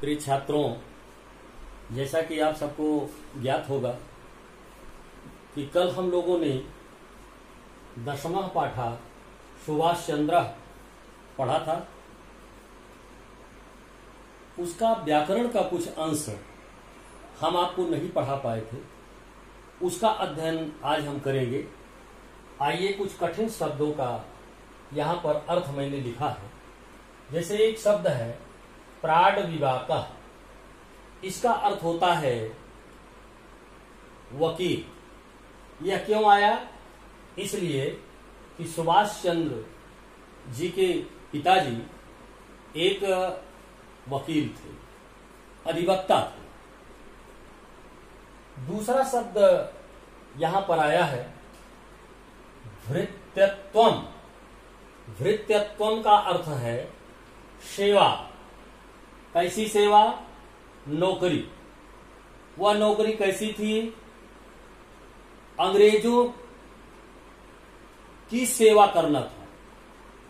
प्रिय छात्रों, जैसा कि आप सबको ज्ञात होगा कि कल हम लोगों ने 10वां पाठा सुभाष चंद्र पढ़ा था। उसका व्याकरण का कुछ अंश हम आपको नहीं पढ़ा पाए थे, उसका अध्ययन आज हम करेंगे। आइए कुछ कठिन शब्दों का यहाँ पर अर्थ मैंने लिखा है। जैसे एक शब्द है प्राड विवाकः, इसका अर्थ होता है वकील। यह क्यों आया? इसलिए कि सुभाष चंद्र जी के पिताजी एक वकील थे, अधिवक्ता थे। दूसरा शब्द यहां पर आया है भृत्यत्वम्। भृत्यत्वम् का अर्थ है सेवा। कैसी सेवा? नौकरी। वह नौकरी कैसी थी? अंग्रेजों की सेवा करना था।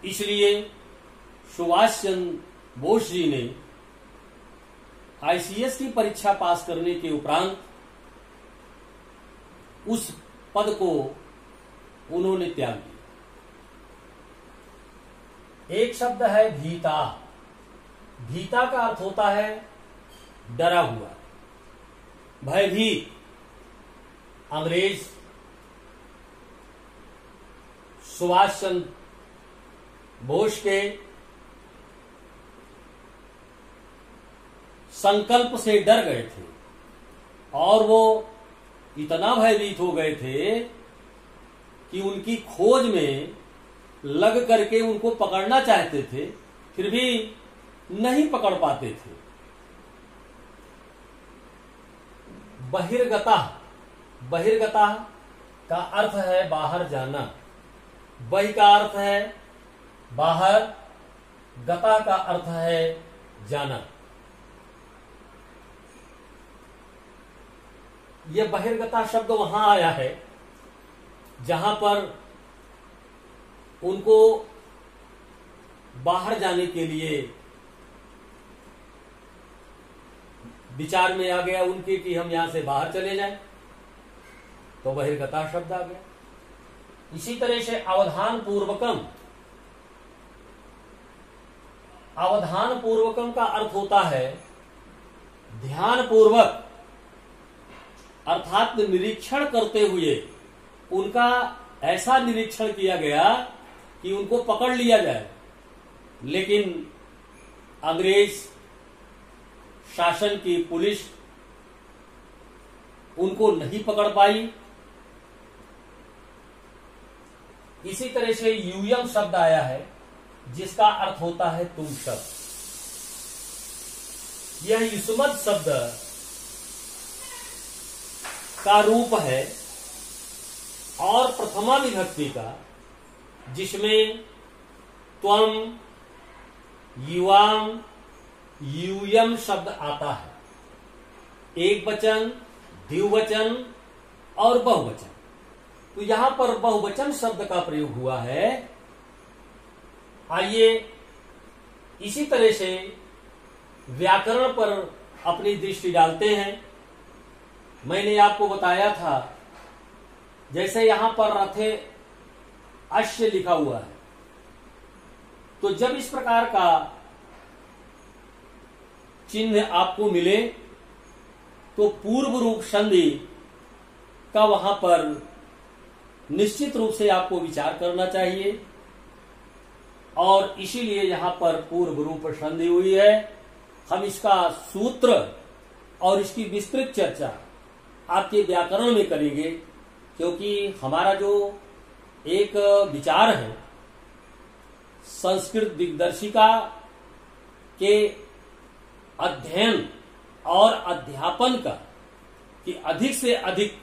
इसलिए सुभाष चंद्र बोस जी ने आईसीएस की परीक्षा पास करने के उपरांत उस पद को उन्होंने त्याग दिया। एक शब्द है भीता। भीता का अर्थ होता है डरा हुआ, भयभीत। अंग्रेज सुभाष चंद्र बोस के संकल्प से डर गए थे और वो इतना भयभीत हो गए थे कि उनकी खोज में लग करके उनको पकड़ना चाहते थे, फिर भी नहीं पकड़ पाते थे। बहिर्गतः। बहिर्गतः का अर्थ है बाहर जाना। बहि का अर्थ है बाहर, गता का अर्थ है जाना। यह बहिर्गता शब्द वहां आया है जहां पर उनको बाहर जाने के लिए विचार में आ गया उनके कि हम यहां से बाहर चले जाएं, तो बहिर्गता शब्द आ गया। इसी तरह से अवधान पूर्वकम। अवधान पूर्वकम का अर्थ होता है ध्यान पूर्वक, अर्थात निरीक्षण करते हुए उनका ऐसा निरीक्षण किया गया कि उनको पकड़ लिया जाए, लेकिन अंग्रेज शासन की पुलिस उनको नहीं पकड़ पाई। इसी तरह से यूयम शब्द आया है जिसका अर्थ होता है तुम शब्द। यह युष्मद् शब्द का रूप है और प्रथमा विभक्ति का, जिसमें त्वम, युवाम, यूयम शब्द आता है। एक वचन, द्विवचन और बहुवचन। तो यहां पर बहुवचन शब्द का प्रयोग हुआ है। आइए इसी तरह से व्याकरण पर अपनी दृष्टि डालते हैं। मैंने आपको बताया था, जैसे यहां पर रथे अश्य लिखा हुआ है, तो जब इस प्रकार का चिन्ह आपको मिले तो पूर्व रूप संधि का वहां पर निश्चित रूप से आपको विचार करना चाहिए, और इसीलिए यहां पर पूर्व रूप संधि हुई है। हम इसका सूत्र और इसकी विस्तृत चर्चा आपके व्याकरण में करेंगे, क्योंकि हमारा जो एक विचार है संस्कृत दिग्दर्शिका के अध्ययन और अध्यापन का, कि अधिक से अधिक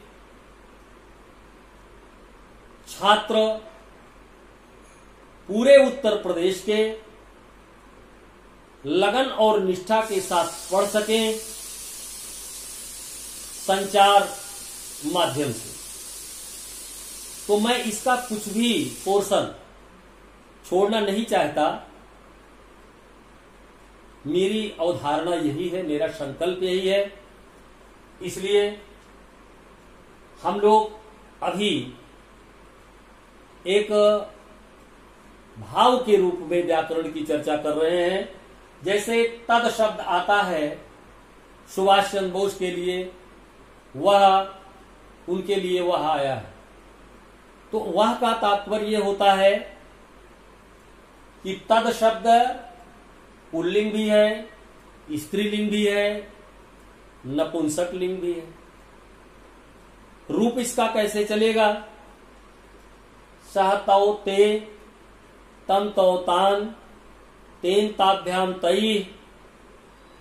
छात्र पूरे उत्तर प्रदेश के लगन और निष्ठा के साथ पढ़ सकें संचार माध्यम से। तो मैं इसका कुछ भी पोर्शन छोड़ना नहीं चाहता। मेरी अवधारणा यही है, मेरा संकल्प यही है। इसलिए हम लोग अभी एक भाव के रूप में व्याकरण की चर्चा कर रहे हैं। जैसे तद शब्द आता है सुभाष चंद्र बोस के लिए, वह उनके लिए वह आया है, तो वह का तात्पर्य होता है कि तद शब्द पुल्लिंग भी है, स्त्रीलिंग भी है, नपुंसक लिंग भी है। रूप इसका कैसे चलेगा? सह तौ ते, तम तौ तान, तेन ताभ्याम तई,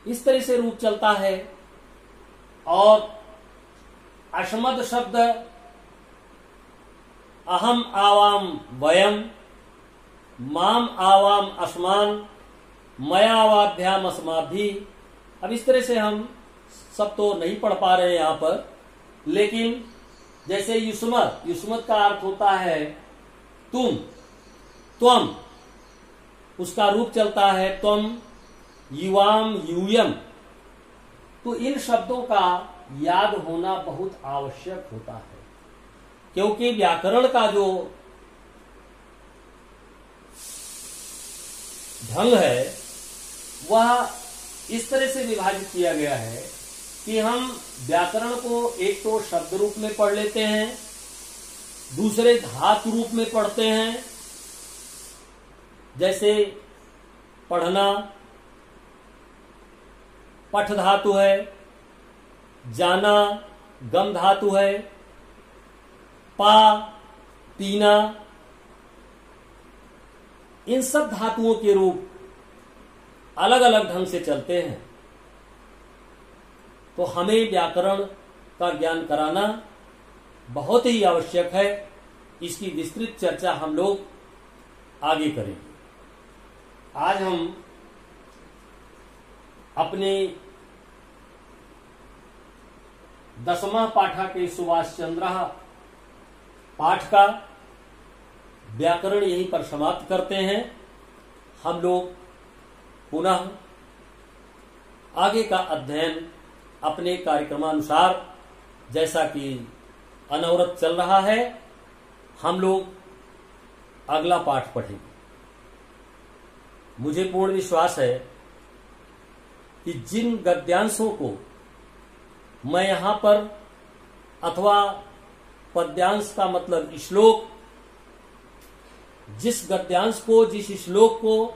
इस तरह से रूप चलता है। और अशमद शब्द अहम आवाम वयम, माम आवाम अस्मान, मया आवाभ्याम अस्माभि। अब इस तरह से हम सब तो नहीं पढ़ पा रहे हैं यहां पर, लेकिन जैसे युष्मत, युष्मत का अर्थ होता है तुम, त्वम, उसका रूप चलता है त्वम, युवाम, यूयम। तो इन शब्दों का याद होना बहुत आवश्यक होता है, क्योंकि व्याकरण का जो ढंग है वह इस तरह से विभाजित किया गया है कि हम व्याकरण को एक तो शब्द रूप में पढ़ लेते हैं, दूसरे धातु रूप में पढ़ते हैं। जैसे पढ़ना पठ धातु है, जाना गम धातु है, पा पीना, इन सब धातुओं के रूप अलग अलग ढंग से चलते हैं। तो हमें व्याकरण का ज्ञान कराना बहुत ही आवश्यक है। इसकी विस्तृत चर्चा हम लोग आगे करेंगे। आज हम अपने 10वां पाठा के सुभाष चंद्र पाठ का व्याकरण यहीं पर समाप्त करते हैं। हम लोग पुनः आगे का अध्ययन अपने कार्यक्रमानुसार, जैसा कि अनवरत चल रहा है, हम लोग अगला पाठ पढ़ेंगे। मुझे पूर्ण विश्वास है कि जिन गद्यांशों को मैं यहां पर, अथवा पद्यांश का मतलब श्लोक, जिस गद्यांश को, जिस श्लोक को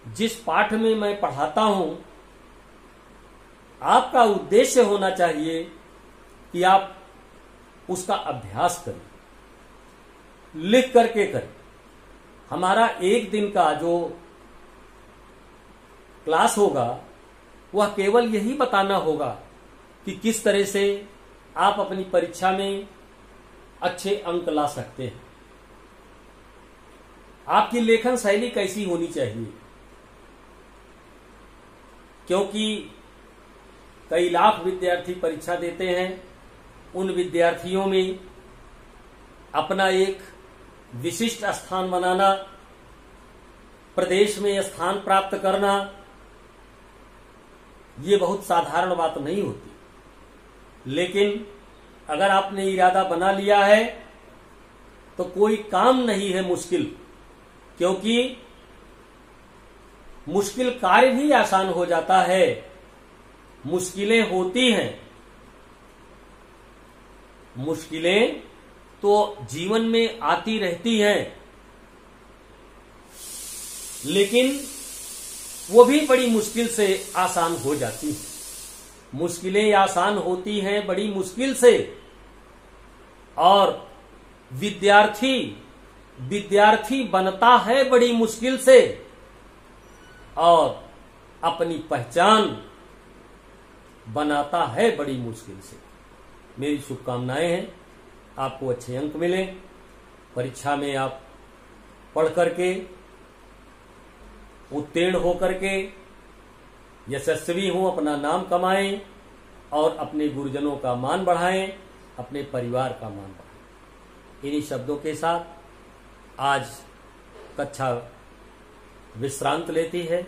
जिस पाठ में मैं पढ़ाता हूं, आपका उद्देश्य होना चाहिए कि आप उसका अभ्यास करें, लिख करके करें। हमारा एक दिन का जो क्लास होगा वह केवल यही बताना होगा कि किस तरह से आप अपनी परीक्षा में अच्छे अंक ला सकते हैं। आपकी लेखन शैली कैसी होनी चाहिए, क्योंकि कई लाख विद्यार्थी परीक्षा देते हैं। उन विद्यार्थियों में अपना एक विशिष्ट स्थान बनाना, प्रदेश में स्थान प्राप्त करना, ये बहुत साधारण बात नहीं होती। लेकिन अगर आपने इरादा बना लिया है तो कोई काम नहीं है मुश्किल, क्योंकि मुश्किल कार्य भी आसान हो जाता है। मुश्किलें होती हैं, मुश्किलें तो जीवन में आती रहती हैं, लेकिन वो भी बड़ी मुश्किल से आसान हो जाती हैं। मुश्किलें आसान होती हैं बड़ी मुश्किल से, और विद्यार्थी बनता है बड़ी मुश्किल से, और अपनी पहचान बनाता है बड़ी मुश्किल से। मेरी शुभकामनाएं हैं, आपको अच्छे अंक मिले, परीक्षा में आप पढ़ करके उत्तीर्ण होकर के यशस्वी हों, अपना नाम कमाएं और अपने गुरुजनों का मान बढ़ाएं, अपने परिवार का मान बढ़ाएं। इन्हीं शब्दों के साथ आज कक्षा विश्रांत लेती है।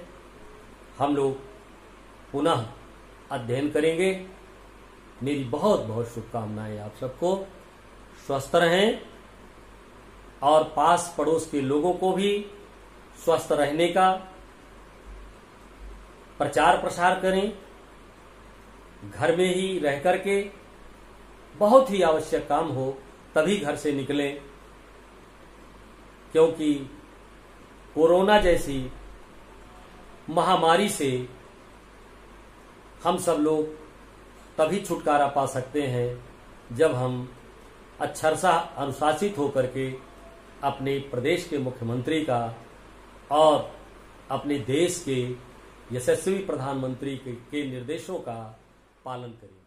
हम लोग पुनः अध्ययन करेंगे। मेरी बहुत बहुत शुभकामनाएं आप सबको। स्वस्थ रहें और पास पड़ोस के लोगों को भी स्वस्थ रहने का प्रचार प्रसार करें। घर में ही रह करके बहुत ही आवश्यक काम हो तभी घर से निकलें, क्योंकि कोरोना जैसी महामारी से हम सब लोग तभी छुटकारा पा सकते हैं जब हम अक्षरशः अनुशासित होकर के अपने प्रदेश के मुख्यमंत्री का और अपने देश के यशस्वी प्रधानमंत्री के निर्देशों का पालन करें।